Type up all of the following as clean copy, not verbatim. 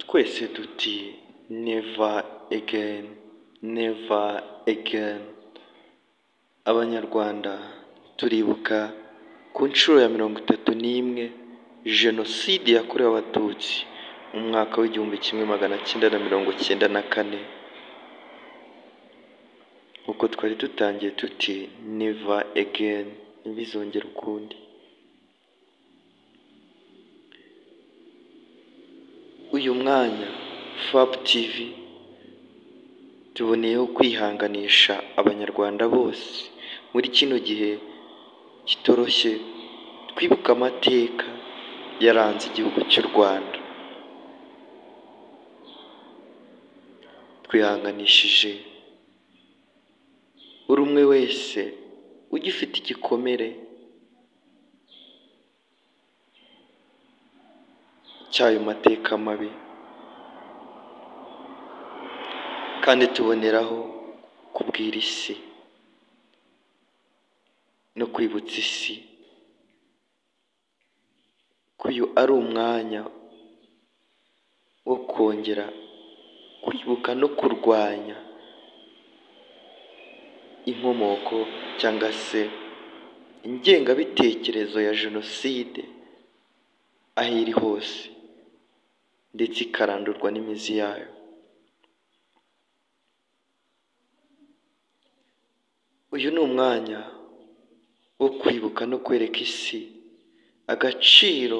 Twese tuti never again, never again. Abanyarwanda turibuka ku nshuro ya 31 Jenoside yakorewe Abatutsi mu mwaka w'1994. Uko twari dutangiye tuti never again, ntibizongere ukundi. Uyu mwanya FAB TV tuboneyeho kwihanganisha abanyarwanda bose muri kino gihe kitoroshye, twibuka amateka yaranze igihugu cy'u Rwanda. Twihanganishije buri umwe wese ugifite igikomere cy'ayo mateka mabi, kandi tuboneraho kubwira isi no kwibutsa isi ko uyu ari umwanya wo kongera kwibuka no kurwanya inkomoko cyangwa se ingengabitekerezo ya Jenoside aho iri hose, ndetse ikarandurwa n'imizi yayo. Uyu ni umwanya wo kwibuka no kwereka isi agaciro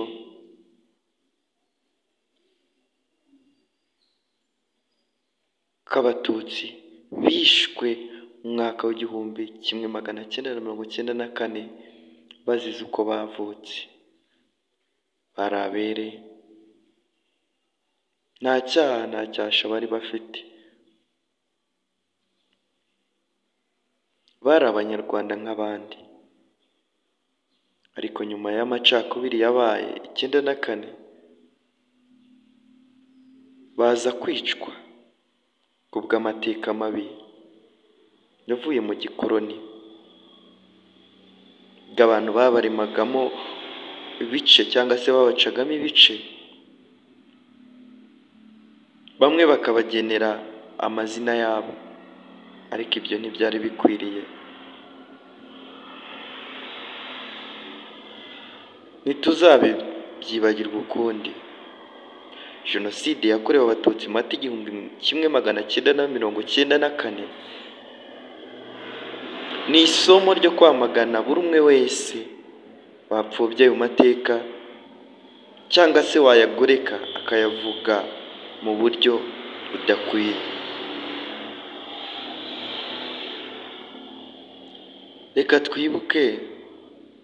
k'Abatutsi bishwe mu mwaka w'1994 bazize uko bavutse. Bari abere, nta cyaha nta cyasha bari bafite, bari abanyarwanda nk'abandi. Ariko nyuma y'amacakubiri yabaye 94 baza kwicwa kubw'amateka mabi yavuye mu gikoroni, bw'abantu babaremagamo ibice cyangwa se babacagamo ibice, bamwe bakabagenera amazina yabo, ariko ibyo ntibyari bikwiriye. Ntituzabyibagirwa ukundi. Jenoside yakorewe Abatutsi mu mwaka 1994 ni isomo ryo kwamagana buri umwe wese wapfobya ayo mateka cyangwa se wayagoreka akayavuga mu buryo budakwiye. Reka twibuke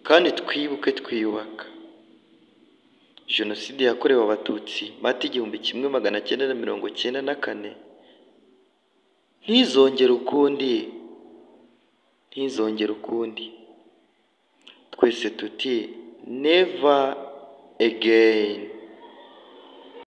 kandi twibuke twiyubaka. Jenoside yakorewe Abatutsi mu mwaka 1994 ntizongere ukundi, ntizongere ukundi. Twese tuti never again.